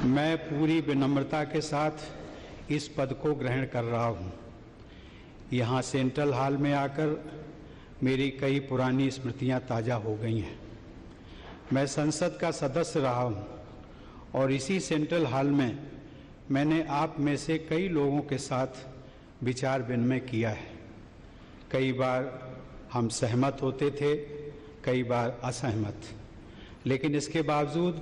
मैं पूरी विनम्रता के साथ इस पद को ग्रहण कर रहा हूँ। यहाँ सेंट्रल हॉल में आकर मेरी कई पुरानी स्मृतियाँ ताज़ा हो गई हैं। मैं संसद का सदस्य रहा हूँ और इसी सेंट्रल हॉल में मैंने आप में से कई लोगों के साथ विचार विनिमय किया है। कई बार हम सहमत होते थे, कई बार असहमत, लेकिन इसके बावजूद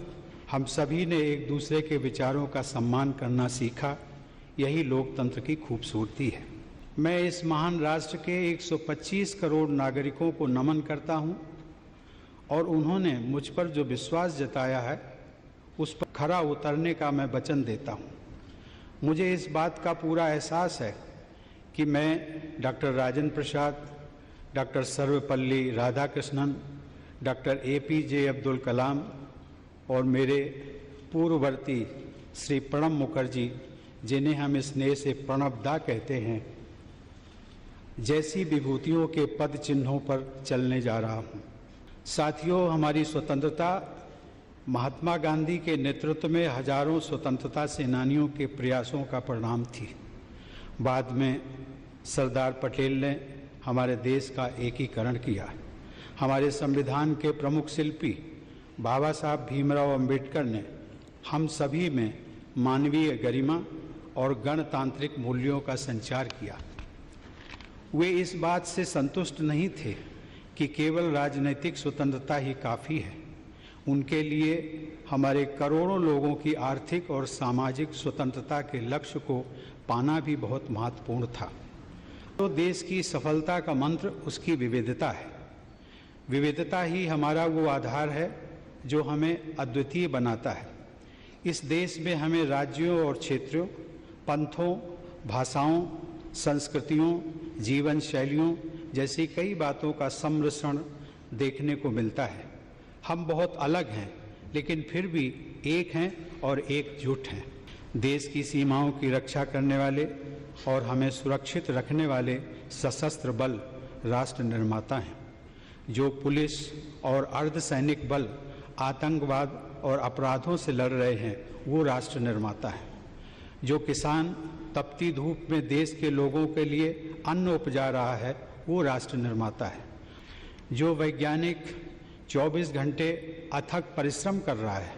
हम सभी ने एक दूसरे के विचारों का सम्मान करना सीखा। यही लोकतंत्र की खूबसूरती है। मैं इस महान राष्ट्र के 125 करोड़ नागरिकों को नमन करता हूं और उन्होंने मुझ पर जो विश्वास जताया है उस पर खरा उतरने का मैं वचन देता हूं। मुझे इस बात का पूरा एहसास है कि मैं doctor Rajendra Prasad, doctor Sarvepalli Radhakrishnan, doctor APJ Abdul Kalam और मेरे पूर्ववर्ती श्री प्रणब मुखर्जी, जिन्हें हम स्नेह से प्रणबदा कहते हैं, जैसी विभूतियों के पद चिन्हों पर चलने जा रहा हूँ। साथियों, हमारी स्वतंत्रता महात्मा गांधी के नेतृत्व में हजारों स्वतंत्रता सेनानियों के प्रयासों का परिणाम थी। बाद में सरदार पटेल ने हमारे देश का एकीकरण किया। हमारे संविधान के प्रमुख शिल्पी बाबा साहब भीमराव अंबेडकर ने हम सभी में मानवीय गरिमा और गणतांत्रिक मूल्यों का संचार किया। वे इस बात से संतुष्ट नहीं थे कि केवल राजनीतिक स्वतंत्रता ही काफ़ी है। उनके लिए हमारे करोड़ों लोगों की आर्थिक और सामाजिक स्वतंत्रता के लक्ष्य को पाना भी बहुत महत्वपूर्ण था। तो देश की सफलता का मंत्र उसकी विविधता है। विविधता ही हमारा वो आधार है जो हमें अद्वितीय बनाता है। इस देश में हमें राज्यों और क्षेत्रों, पंथों, भाषाओं, संस्कृतियों, जीवन शैलियों जैसी कई बातों का सम्मिश्रण देखने को मिलता है। हम बहुत अलग हैं, लेकिन फिर भी एक हैं और एकजुट हैं। देश की सीमाओं की रक्षा करने वाले और हमें सुरक्षित रखने वाले सशस्त्र बल राष्ट्र निर्माता हैं। जो पुलिस और अर्धसैनिक बल आतंकवाद और अपराधों से लड़ रहे हैं, वो राष्ट्र निर्माता है। जो किसान तपती धूप में देश के लोगों के लिए अन्न उपजा रहा है, वो राष्ट्र निर्माता है। जो वैज्ञानिक 24 घंटे अथक परिश्रम कर रहा है,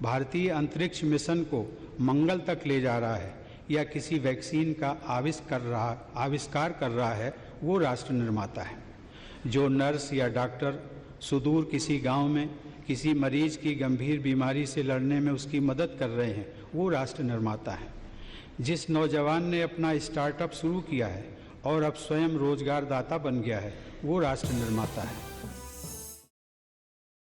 भारतीय अंतरिक्ष मिशन को मंगल तक ले जा रहा है या किसी वैक्सीन का आविष्कार कर रहा है, वो राष्ट्र निर्माता है। जो नर्स या डॉक्टर सुदूर किसी गांव में किसी मरीज की गंभीर बीमारी से लड़ने में उसकी मदद कर रहे हैं, वो राष्ट्र निर्माता है। जिस नौजवान ने अपना स्टार्टअप शुरू किया है और अब स्वयं रोजगार दाता बन गया है, वो राष्ट्र निर्माता है।